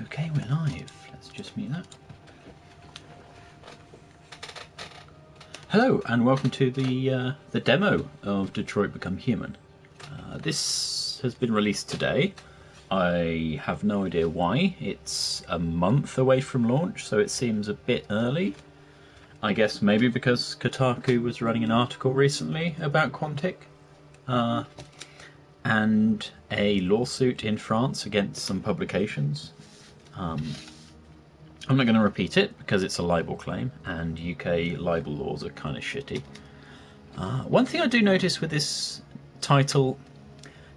Okay, we're live. Let's just mute that. Hello, and welcome to the demo of Detroit Become Human. This has been released today. I have no idea why. It's a month away from launch, so it seems a bit early. I guess maybe because Kotaku was running an article recently about Quantic. And a lawsuit in France against some publications. I'm not going to repeat it because it's a libel claim and UK libel laws are kind of shitty. One thing I do notice with this title,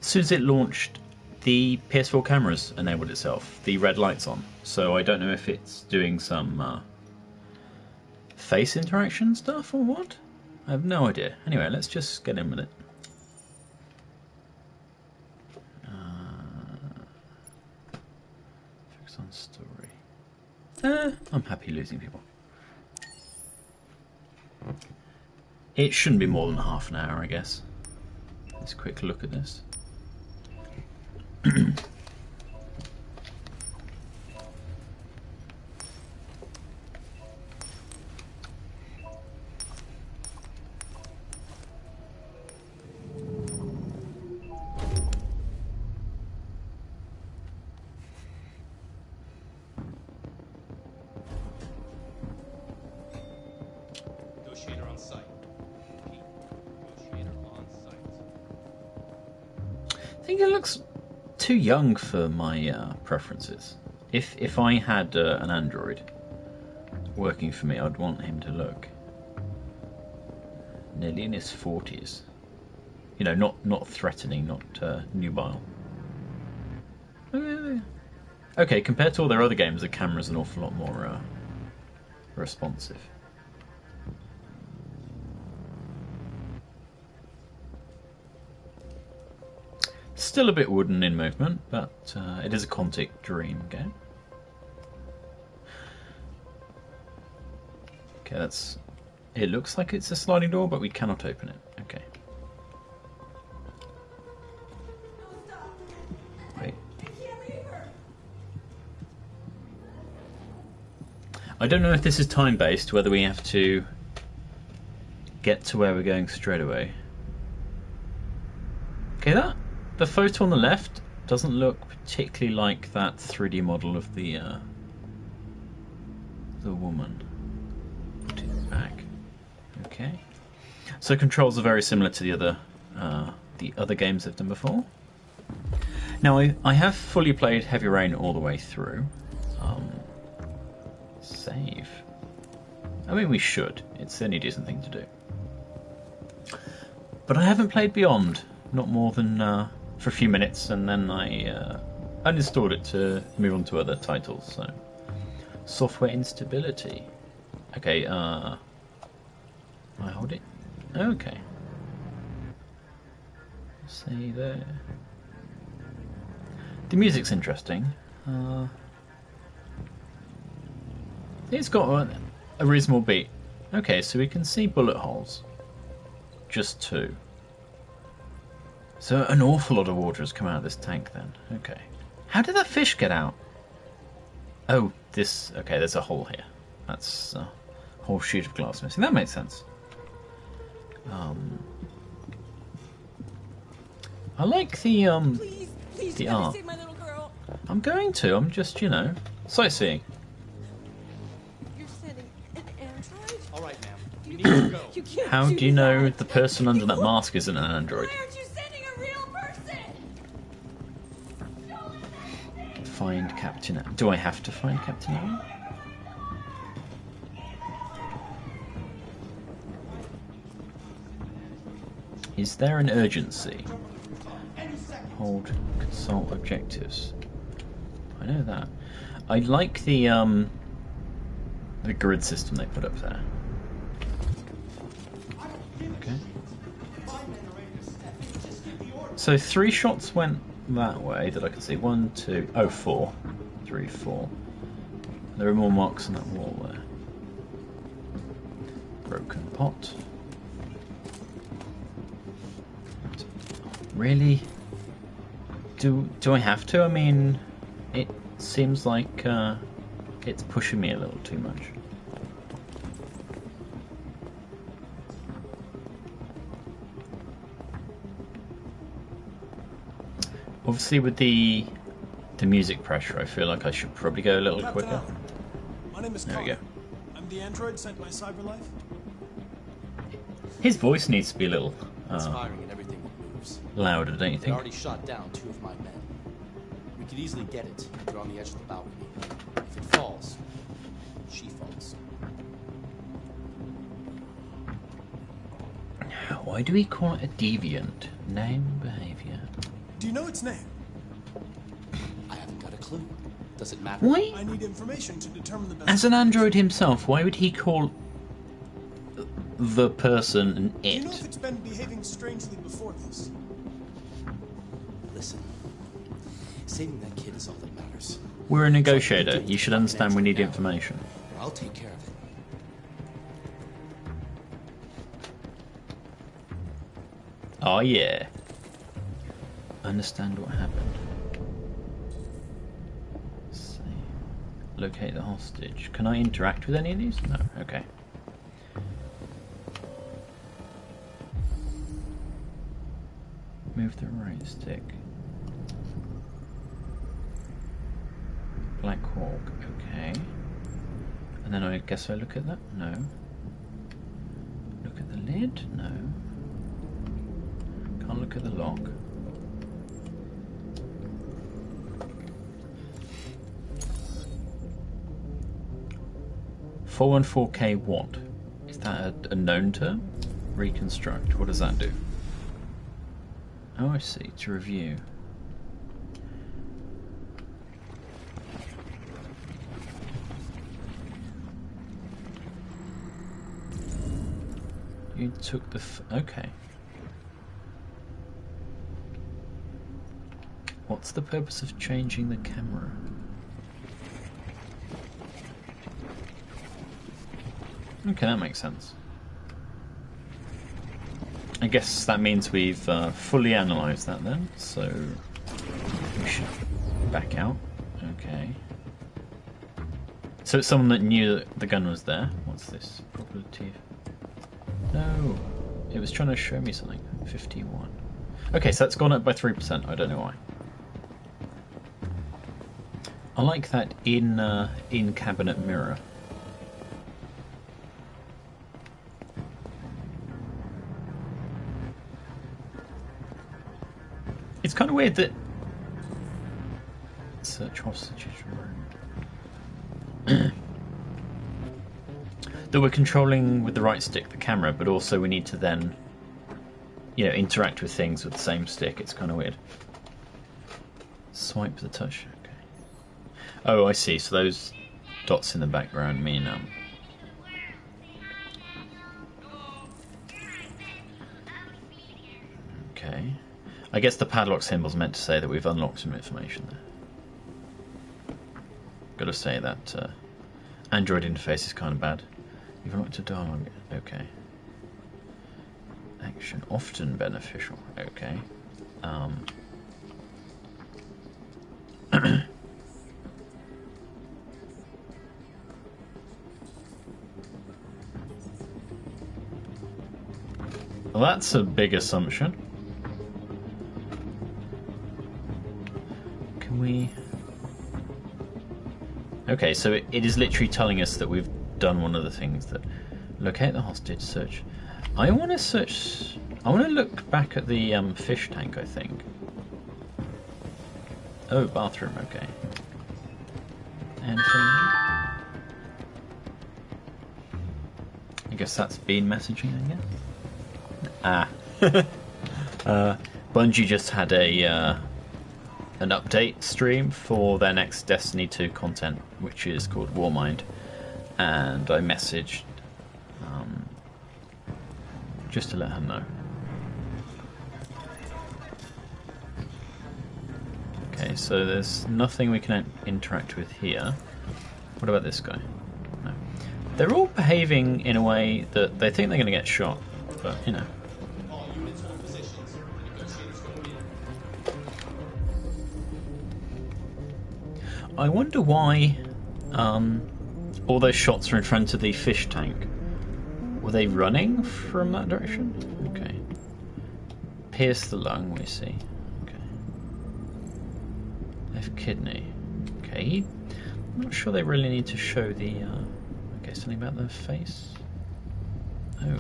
as soon as it launched, the PS4 cameras enabled itself, the red lights on. So I don't know if it's doing some face interaction stuff or what. I have no idea. Anyway, let's just get in with it. Focus on story. I'm happy losing people. It shouldn't be more than half an hour, I guess. Let's quick look at this. I think it looks too young for my preferences. If I had an Android working for me, I'd want him to look nearly in his 40s. You know, not threatening, not nubile. Okay, compared to all their other games, the camera's an awful lot more responsive. Still a bit wooden in movement, but it is a Quantic Dream game. Okay, that's... It looks like it's a sliding door, but we cannot open it. Okay. Wait. I don't know if this is time-based, whether we have to get to where we're going straight away. Okay, the photo on the left doesn't look particularly like that 3D model of the woman. Put it back. Okay. So controls are very similar to the other games they've done before. Now I have fully played Heavy Rain all the way through. Save. I mean, we should. It's the only decent thing to do. But I haven't played Beyond. Not more than for a few minutes, and then I uninstalled it to move on to other titles. So, software instability. Okay, I hold it. Okay. See there. The music's interesting. It's got a reasonable beat. Okay, so we can see bullet holes. Just 2. So an awful lot of water has come out of this tank then. Okay. How did that fish get out? Oh, this... Okay, there's a hole here. That's a whole sheet of glass missing. That makes sense. I like the Please, the you gotta art. save my little girl. I'm going to. I'm just, you know, sightseeing. You're sending an android? All right, ma'am. We need to go. You can't How do you that. know the person under that mask isn't an android? Why aren't you sending a real person? Find Captain... Do I have to find Captain Allen? Is there an urgency? Hold, consult objectives. I know that. I like the grid system they put up there. Okay. So 3 shots went that way that I can see. 1, 2, oh, 4. 3, 4. There are more marks on that wall there. Broken pot. Really? Do I have to? I mean, it seems like it's pushing me a little too much. Obviously, with the music pressure, I feel like I should probably go a little Captain quicker. Allen, my name is There we Connor. go. I'm the android sent by CyberLife. His voice needs to be a little It's firing at everything that moves. louder, don't you We think? already shot down 2 of my men. We could easily get it. They're on the edge of the balcony. If it falls, she falls. Why do we call it a deviant? Name, behaviour. Do you know its name? I haven't got a clue. Does it matter? Why? I need information to determine the best. As an android himself, why would he call the person an Do you know if it? it's been behaving strangely before this? Listen. Saving that kid is all that matters. We're a negotiator. You should understand we need information. I'll take care of it. Oh yeah. Understand what happened. Let's see. Locate the hostage. Can I interact with any of these? No. Okay. Move the right stick. Black Hawk. Okay. And then I guess I look at that? No. Look at the lid? No. Can't look at the lock. "414K what? Is that a known term? Reconstruct. What does that do? Oh, I see. To review. You took the... okay. What's the purpose of changing the camera? Okay, that makes sense. I guess that means we've fully analysed that then, so we should back out. Okay. So it's someone that knew that the gun was there. What's this? Probability of... No! It was trying to show me something. 51. Okay, so that's gone up by 3%. I don't know why. I like that in-cabinet mirror. It's kind of weird that... Search hostages room. That we're controlling with the right stick the camera, but also we need to then, you know, interact with things with the same stick. It's kind of weird. Swipe the touch. Okay. Oh, I see. So those dots in the background mean okay. I guess the padlock symbol's meant to say that we've unlocked some information there. Gotta say that Android interface is kind of bad. You've unlocked a dialogue. Okay. Action often beneficial. Okay. Well, that's a big assumption. Can we... Okay, so it is literally telling us that we've done one of the things that... Locate the hostage, search... I want to search... I want to look back at the fish tank, I think. Oh, bathroom, okay. Anything? I guess that's bean messaging, I guess. Bungie just had a an update stream for their next Destiny 2 content, which is called Warmind, and I messaged just to let her know. Okay, so there's nothing we can interact with here. What about this guy? No. They're all behaving in a way that they think they're going to get shot, but you know. I wonder why all those shots are in front of the fish tank. Were they running from that direction? Okay. Pierce the lung, we see. Okay. Left kidney. Okay. I'm not sure they really need to show the... okay, something about the face? Oh.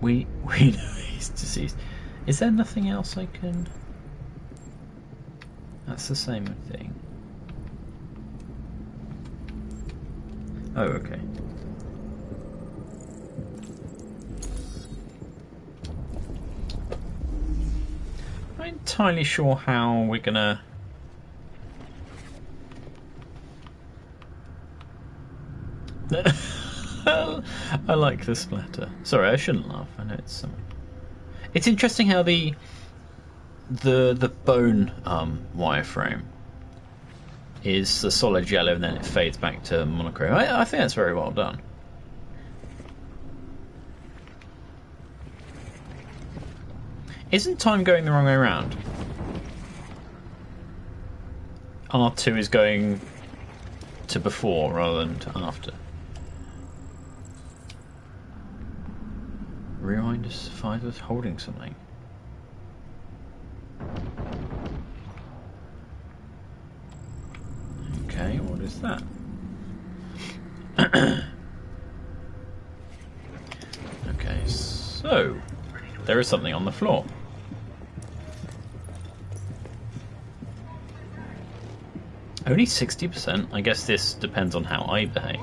We know he's deceased. Is there nothing else I can... That's the same thing. Oh, okay. I'm not entirely sure how we're gonna... I like the splatter. Sorry, I shouldn't laugh. I know it's it's interesting how the bone wireframe is the solid yellow and then it fades back to monochrome. I think that's very well done. Isn't time going the wrong way around? R2 is going to before rather than to after. Rewind is 5 was holding something. Okay, what is that? Okay, so there is something on the floor. Only 60%? I guess this depends on how I behave.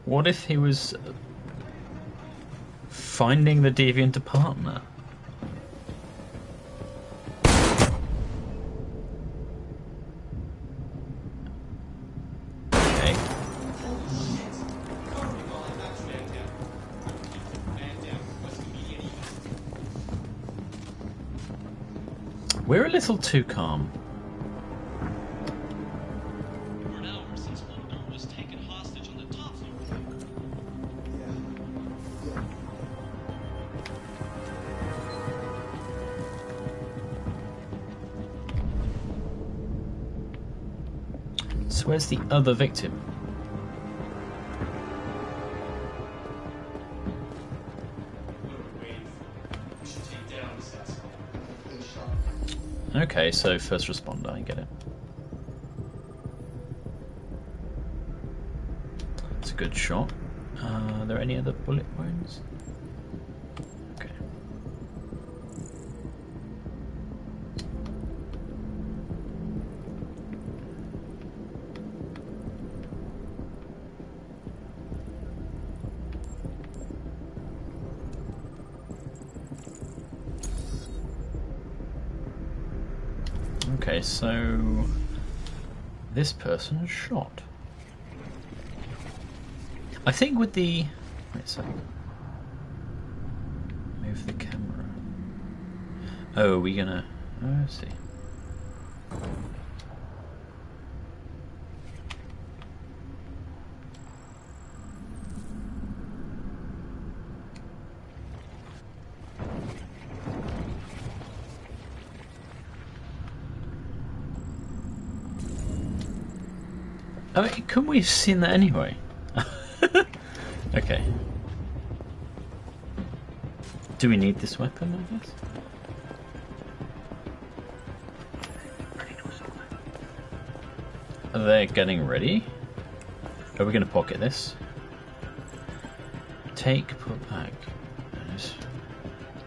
What if he was finding the deviant partner? Okay. We're a little too calm. So where's the other victim? Okay, so first responder, I get it. It's a good shot. Are there any other bullet wounds? Okay. Okay, so this person is shot. I think with the... Wait a second. Move the camera. Oh, are we gonna... Oh, I see. I mean, couldn't we have seen that anyway? Okay. Do we need this weapon, I guess? Are they getting ready? Are we going to pocket this? Take, put back.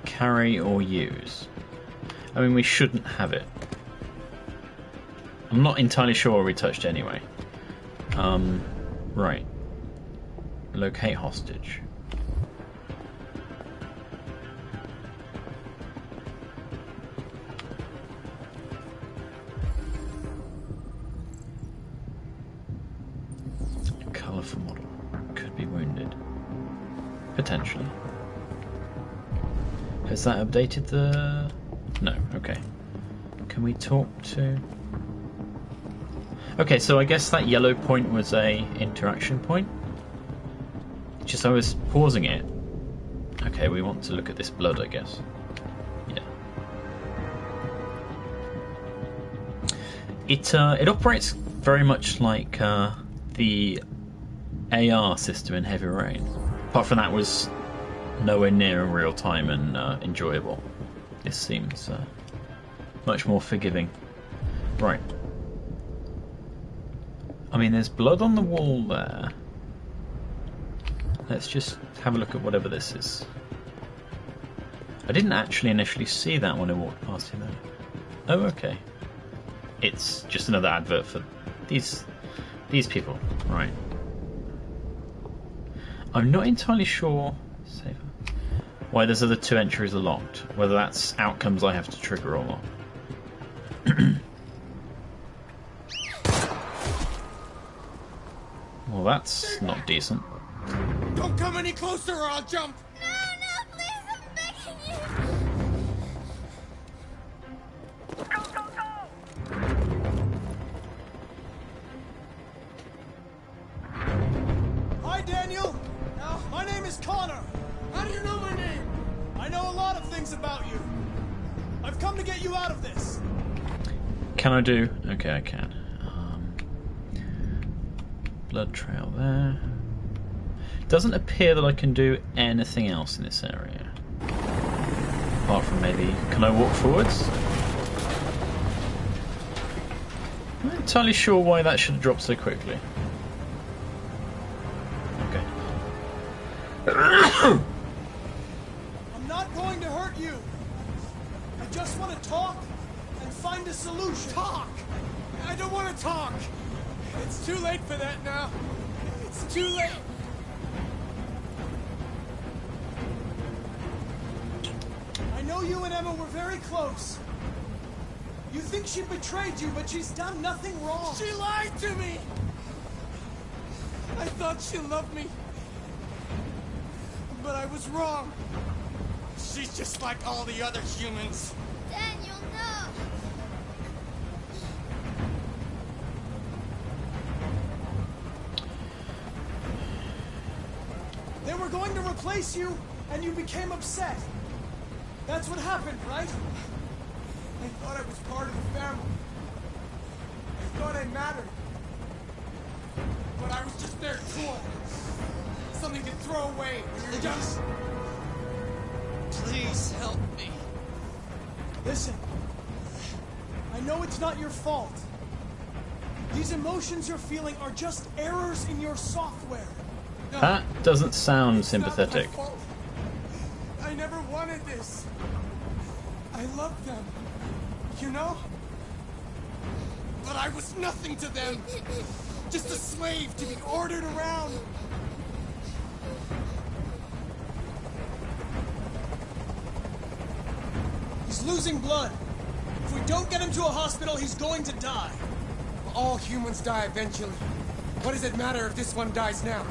Carry or use. I mean, we shouldn't have it. I'm not entirely sure where we touched anyway. Right. Locate hostage. Colourful model. Could be wounded. Potentially. Has that updated the... No, okay. Can we talk to... Okay, so I guess that yellow point was a interaction point. Just I was pausing it. Okay, we want to look at this blood, I guess. Yeah. It operates very much like the AR system in Heavy Rain. Apart from that was nowhere near in real time and enjoyable. This seems much more forgiving. Right. I mean, there's blood on the wall there. Let's just have a look at whatever this is. I didn't actually initially see that when I walked past him. Oh, okay. It's just another advert for these people, right? I'm not entirely sure why those other two entries are locked. Whether that's outcomes I have to trigger or not. Well, that's not decent. Don't come any closer or I'll jump! No, please, I'm begging you. Hi, Daniel. My name is Connor. How do you know my name? I know a lot of things about you. I've come to get you out of this. Can I do? Okay, I can. Blood trail there. Doesn't appear that I can do anything else in this area. Apart from maybe... Can I walk forwards? I'm not entirely sure why that should have dropped so quickly. Okay. I'm not going to hurt you. I just want to talk and find a solution. Talk! I don't want to talk! It's too late for that now. It's too late. I know you and Emma were very close. You think she betrayed you, but she's done nothing wrong. She lied to me! I thought she loved me. But I was wrong. She's just like all the other humans. Daniel, no. They were going to replace you, and you became upset. That's what happened, right? I thought I was part of the family. I thought I mattered. But I was just their toy. Something to throw away when you're done. Please help me. Listen, I know it's not your fault. These emotions you're feeling are just errors in your software. No, That doesn't sound it's not my sympathetic. fault. I never wanted this. I loved them, you know? But I was nothing to them. Just a slave to be ordered around. He's losing blood. If we don't get him to a hospital, he's going to die. All humans die eventually. What does it matter if this one dies now?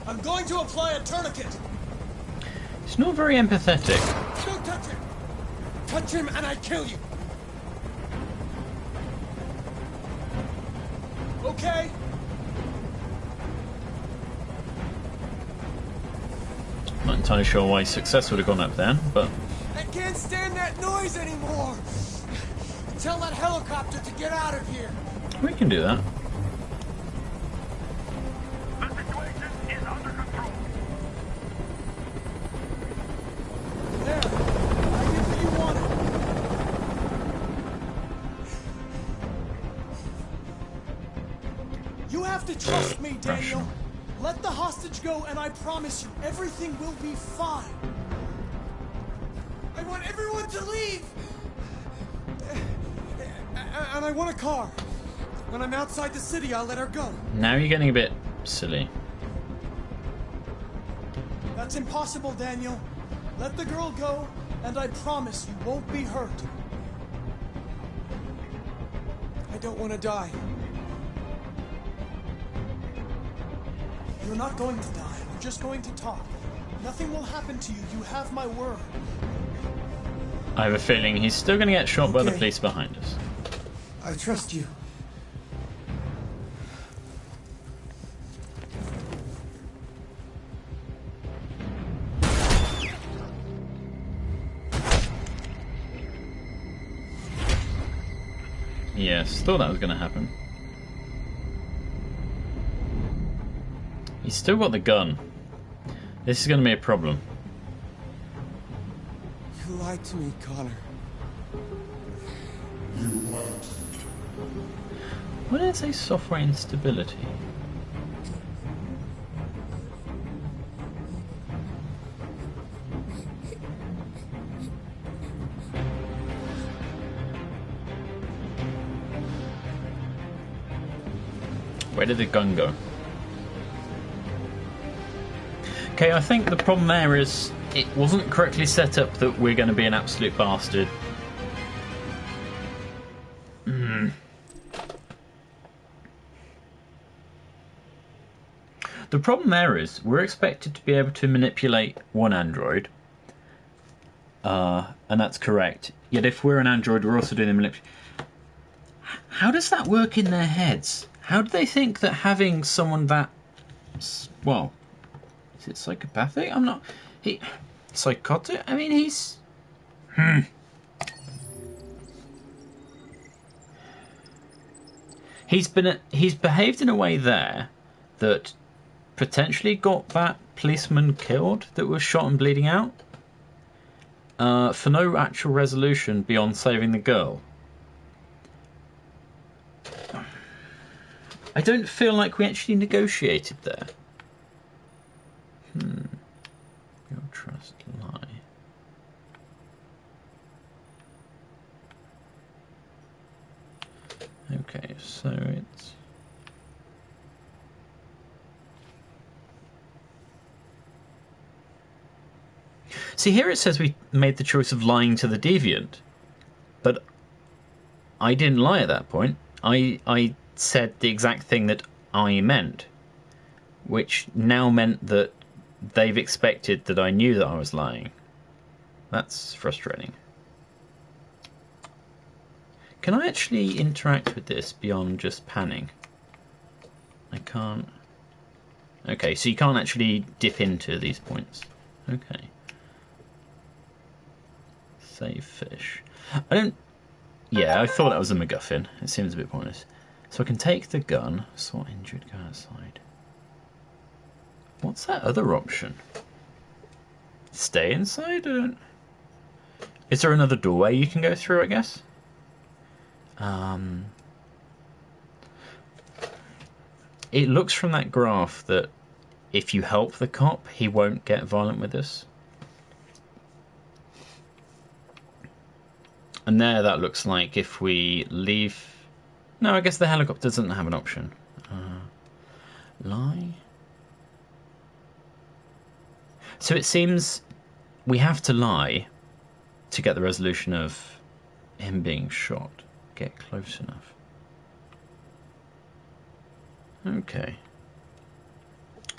I'm going to apply a tourniquet. It's not very empathetic. Don't touch him! Touch him and I kill you! Okay? Not entirely sure why success would have gone up then, but I can't stand that noise anymore! Tell that helicopter to get out of here! we can do that. The situation is under control. There. I get what you wanted. You have to trust me, Daniel. Let the hostage go, and I promise you, everything will be fine. I want everyone to leave! And I want a car. When I'm outside the city, I'll let her go. Now you're getting a bit silly. That's impossible, Daniel. Let the girl go, and I promise you won't be hurt. I don't want to die. You're not going to die. We're just going to talk. Nothing will happen to you. You have my word. I have a feeling he's still going to get shot by the Okay. police behind us. I trust you. Yes, thought that was going to happen. He's still got the gun. This is going to be a problem. You lied to me, Connor. What is a software instability? Where did the gun go? Okay, I think the problem there is it wasn't correctly set up that we're going to be an absolute bastard. The problem there is we're expected to be able to manipulate one android, and that's correct. Yet if we're an android, we're also doing the manipulation. How does that work in their heads? How do they think that having someone that... Well, is it psychopathic? I'm not... Psychotic? I mean, he's... He's behaved in a way there that potentially got that policeman killed that was shot and bleeding out for no actual resolution beyond saving the girl. I don't feel like we actually negotiated there. Your trust lie. Okay, so it's... See, here it says we made the choice of lying to the deviant, but I didn't lie at that point. I said the exact thing that I meant, which now meant that they've expected that I knew that I was lying. That's frustrating. Can I actually interact with this beyond just panning? I can't. Okay, so you can't actually dip into these points. Okay. Save fish. I don't... Yeah, I thought that was a MacGuffin. It seems a bit pointless. So I can take the gun. Sort injured, go outside. What's that other option? Stay inside? I don't... Is there another doorway you can go through, I guess? It looks from that graph that if you help the cop, he won't get violent with us. And there, that looks like if we leave... No, I guess the helicopter doesn't have an option. Lie? So it seems we have to lie to get the resolution of him being shot. Get close enough. Okay.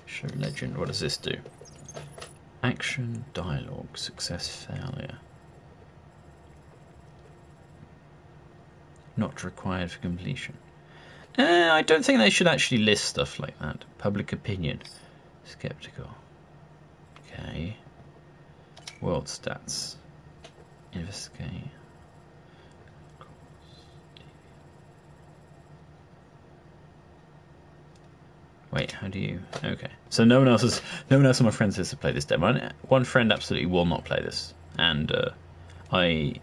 Show legend. What does this do? Action, dialogue, success, failure. Not required for completion. I don't think they should actually list stuff like that. Public opinion. Skeptical. Okay. World stats. Investigate. Wait, how do you... Okay. So no one else on my friends list has played this demo. One friend absolutely will not play this. And I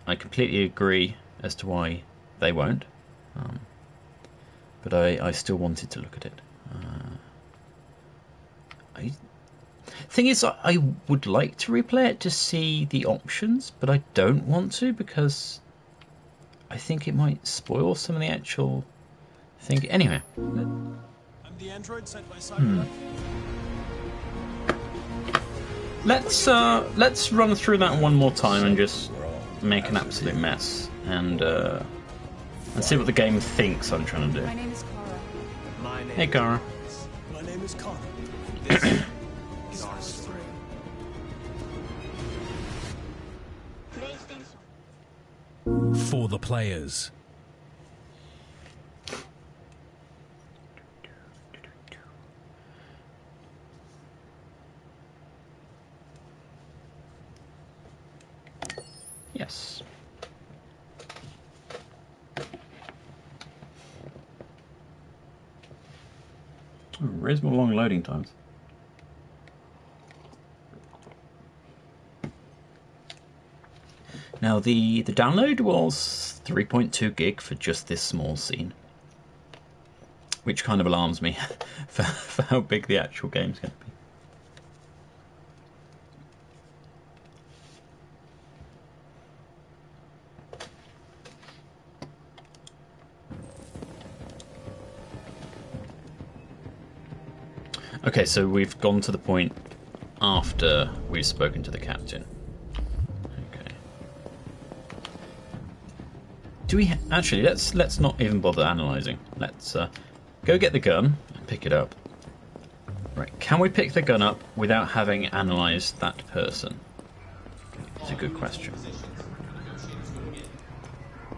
completely agree as to why they won't. But I still wanted to look at it. Thing is, I would like to replay it to see the options, but I don't want to because I think it might spoil some of the actual thing. Anyway. I'm the android sent by Cyberlife. Let's run through that one more time and just make an absolute mess and see what the game thinks I'm trying to do. My name is Kara. My name Hey, Gara. My name is Connor. This is our story. For the players. Yes. Reasonable long loading times. Now the download was 3.2 gig for just this small scene, which kind of alarms me for how big the actual game's going to be. Okay, so we've gone to the point after we've spoken to the captain. Okay. Do we actually? Let's not even bother analysing. Let's go get the gun and pick it up. Right? Can we pick the gun up without having analysed that person? It's a good question.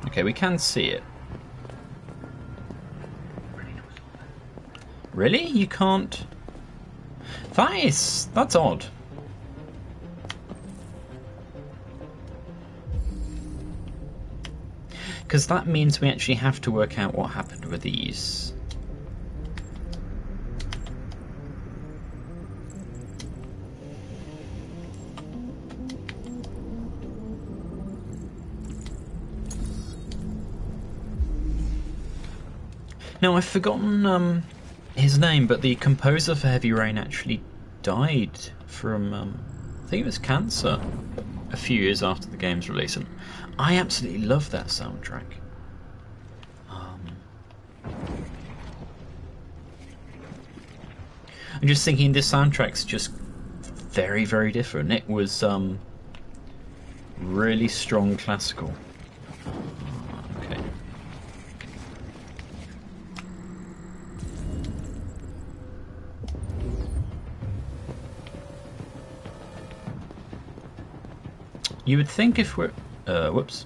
Okay, we can see it. Really? You can't? That's odd. Because that means we actually have to work out what happened with these. Now, I've forgotten his name, but the composer for Heavy Rain actually died from, I think it was cancer, a few years after the game's release, and I absolutely love that soundtrack. I'm just thinking this soundtrack's just very, very different. It was really strong classical. Okay. You would think if we're... whoops.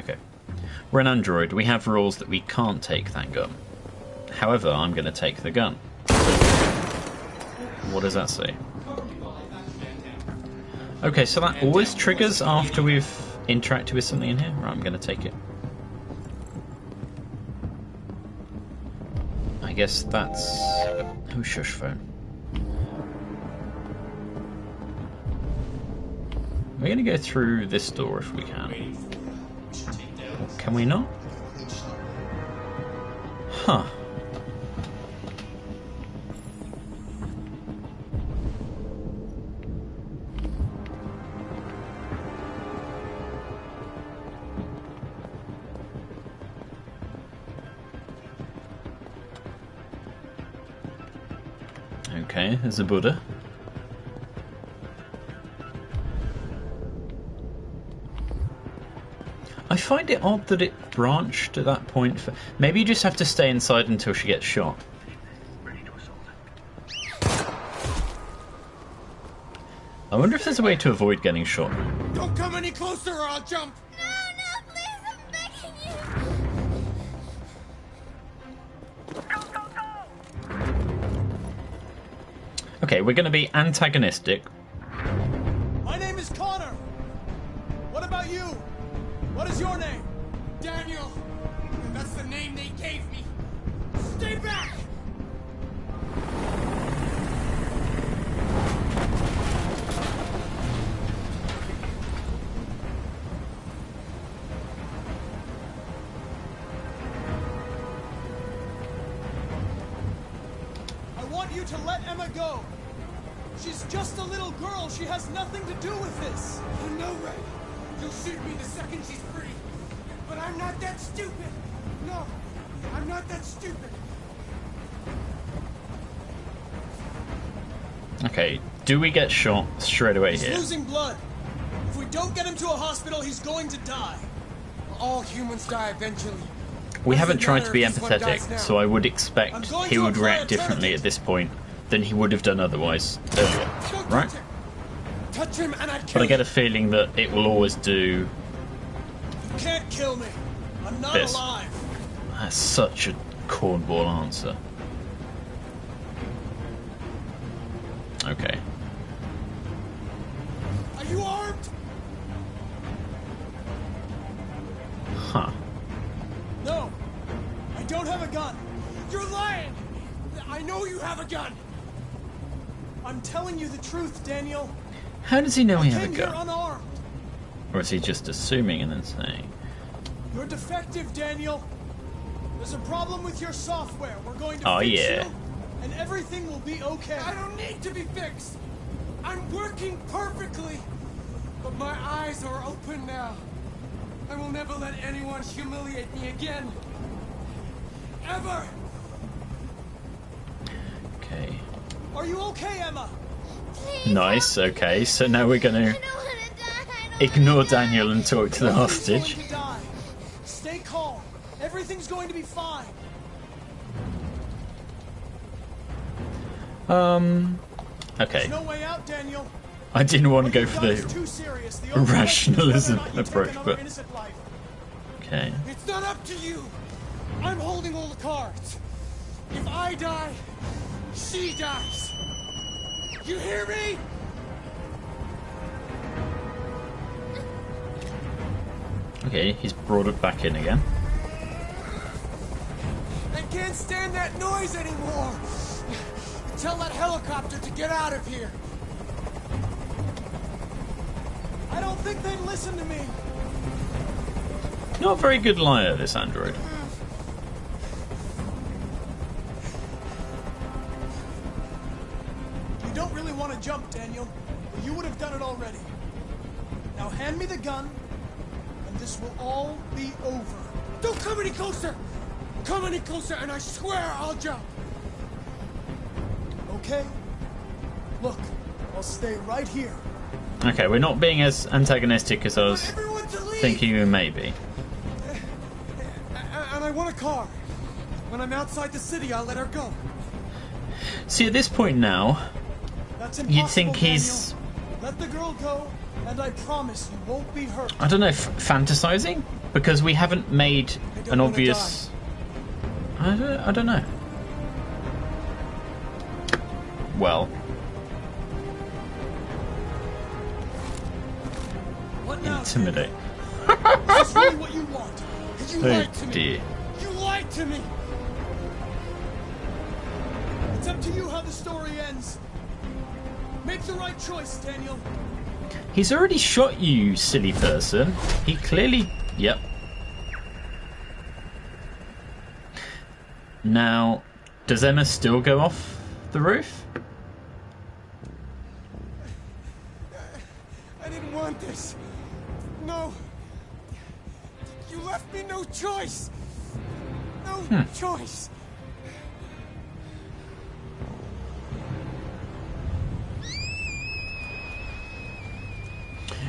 Okay. We're an android. We have rules that we can't take that gun. However, I'm going to take the gun. What does that say? Okay, so that always triggers after we've interacted with something in here. Right, I'm going to take it. I guess that's... Oh, shush phone. We're going to go through this door if we can. Can we not? Huh. Okay, there's a Buddha. I find it odd that it branched at that point. Maybe you just have to stay inside until she gets shot. I wonder if there's a way to avoid getting shot. Don't come any closer or I'll jump! No, please, I'm begging you! Okay, we're going to be antagonistic. My name is Connor. What about you? What is your name? Daniel! That's the name they gave me! Stay back! I want you to let Emma go. She's just a little girl. She has nothing to do with this. You know, Ray. You'll shoot me the second she's free. But I'm not that stupid. No, I'm not that stupid. Okay, do we get shot straight away He's here? losing blood. If we don't get him to a hospital, he's going to die. All humans die eventually. We haven't Doesn't tried matter to be if this one dies now. empathetic, so I would I'm expect going he to would apply react a differently tourniquet. at this point than he would have done otherwise earlier, Don't right? touch him. Touch him and I'd But kill I get a you. feeling that it will always do You can't kill me. I'm not this. alive. That's such a cornball answer. Okay. Are you armed? Huh. No. I don't have a gun. You're lying. I know you have a gun. I'm telling you the truth, Daniel. How does he know he I has a came here gun? unarmed. Or is he just assuming and then saying? You're defective, Daniel. There's a problem with your software. We're going to Oh, fix yeah. you, and everything will be okay. I don't need to be fixed. I'm working perfectly. But my eyes are open now. I will never let anyone humiliate me again. Ever. Okay. Are you okay, Emma? Please Nice, help me. okay, so now we're gonna I don't want to die. I don't ignore wanna die. Daniel and talk to the Nobody's hostage. going to die. Stay calm. Everything's going to be fine. Okay. There's no way out, Daniel. I didn't want to What go you've for done is the too serious. The only question is rationalism whether or not you take approach, another but innocent life. okay. It's not up to you. I'm holding all the cards. If I die, she dies. You hear me? Okay, he's brought it back in again. I can't stand that noise anymore. Tell that helicopter to get out of here. I don't think they'd listen to me. Not a very good liar, this android. You don't really want to jump, Daniel, but you would have done it already. Now hand me the gun, and this will all be over. Don't come any closer. Come any closer, and I swear I'll jump. Okay? Look, I'll stay right here. Okay, we're not being as antagonistic as I was Everyone to leave. thinking we may be. And I want a car. When I'm outside the city, I'll let her go. See, at this point now, That's impossible, you'd think he's, Daniel. Let the girl go, and I promise you won't be hurt. I don't know, fantasizing? Because we haven't made don't an wanna obvious... I don't know. Well, What now? intimidate. Daniel? Is this really what you want? You Oh lied to me. dear. You lied to me. It's up to you how the story ends. Make the right choice, Daniel. He's already shot you, you silly person. He clearly... Yep. Now, does Emma still go off the roof? I didn't want this. No. You left me no choice. No choice.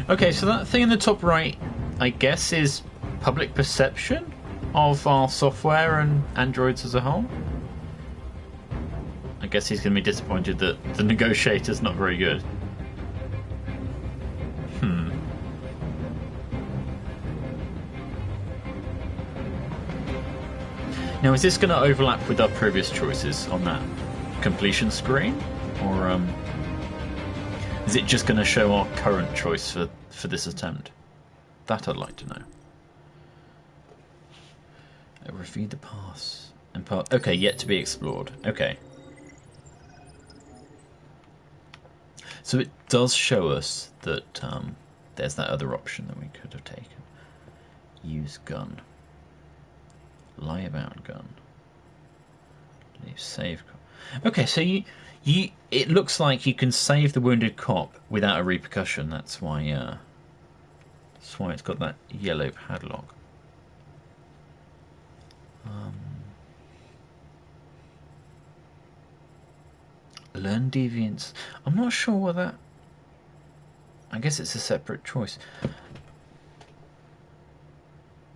Okay, so that thing in the top right, I guess, is public perception of our software and androids as a whole. I guess he's going to be disappointed that the negotiator's not very good. Now, is this going to overlap with our previous choices on that completion screen? Or is it just going to show our current choice for this attempt? That I'd like to know. Review the pass. And part. Okay, yet to be explored. Okay. So it does show us that there's that other option that we could have taken. Use gun. Lie about gun. Leave save. Okay, so you it looks like you can save the wounded cop without a repercussion. That's why it's got that yellow padlock. Learn deviance. I'm not sure what that. I guess it's a separate choice.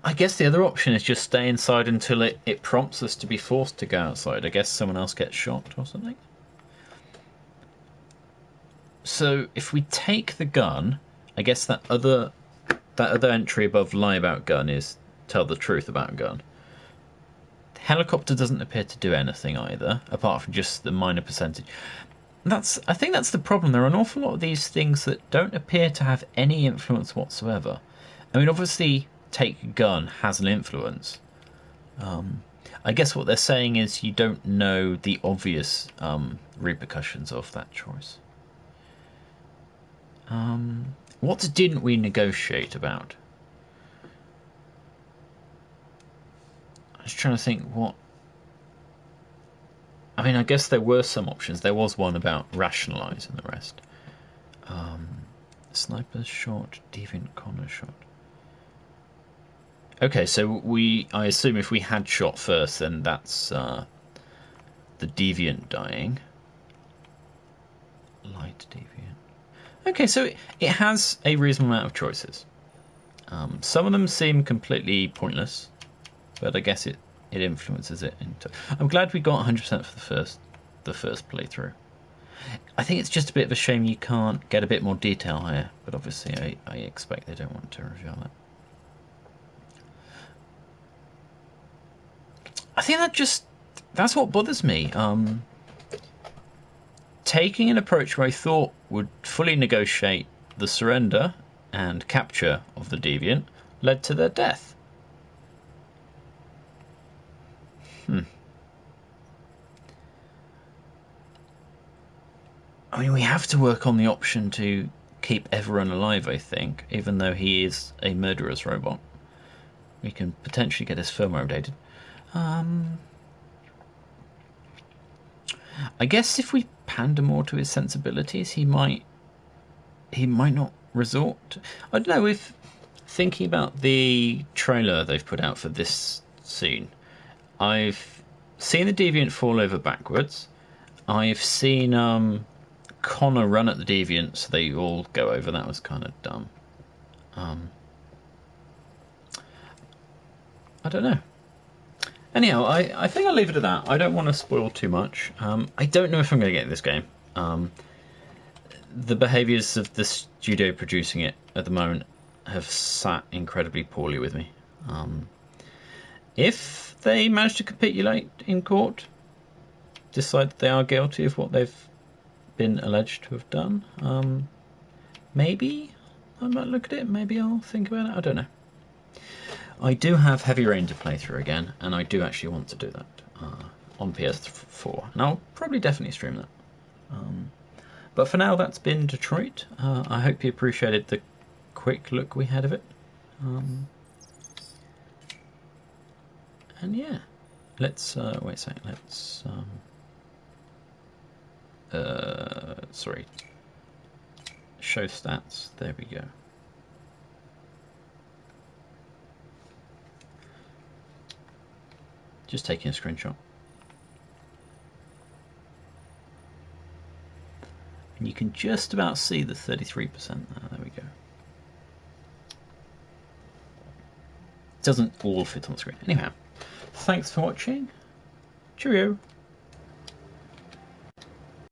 I guess the other option is just stay inside until it prompts us to be forced to go outside. I guess someone else gets shot or something. So if we take the gun, I guess that other entry above lie about gun is tell the truth about gun. The helicopter doesn't appear to do anything either, apart from just the minor percentage. I think that's the problem. There are an awful lot of these things that don't appear to have any influence whatsoever. I mean, obviously, take gun has an influence. I guess what they're saying is you don't know the obvious repercussions of that choice. What didn't we negotiate about? I was trying to think what... I mean, I guess there were some options. There was one about rationalising the rest. Sniper's shot, deviant Connor shot. Okay, so I assume if we had shot first, then that's the deviant dying. Light deviant. Okay, so it has a reasonable amount of choices. Some of them seem completely pointless, but I guess it influences it. I'm glad we got 100% for the first playthrough. I think it's just a bit of a shame you can't get a bit more detail here, but obviously I expect they don't want to reveal that. I think that's what bothers me. Taking an approach where I thought would fully negotiate the surrender and capture of the deviant led to their death. I mean, we have to work on the option to keep everyone alive, I think, even though he is a murderous robot. We can potentially get his firmware updated. I guess if we pander more to his sensibilities, he might not resort. I don't know, if thinking about the trailer they've put out for this scene, I've seen the deviant fall over backwards. I've seen Connor run at the deviant, so they all go over. That was kind of dumb. I don't know. Anyhow, I think I'll leave it at that. I don't want to spoil too much. I don't know if I'm going to get this game. The behaviours of the studio producing it at the moment have sat incredibly poorly with me. If they manage to capitulate in court, decide that they are guilty of what they've been alleged to have done, maybe I might look at it. Maybe I'll think about it. I don't know. I do have Heavy Rain to play through again, and I do actually want to do that on PS4, and I'll probably definitely stream that. But for now, that's been Detroit. I hope you appreciated the quick look we had of it. And yeah, let's wait a second. Let's sorry, show stats. There we go. Just taking a screenshot. And you can just about see the 33% there we go. It doesn't all fit on the screen. Anyhow, thanks for watching. Cheerio.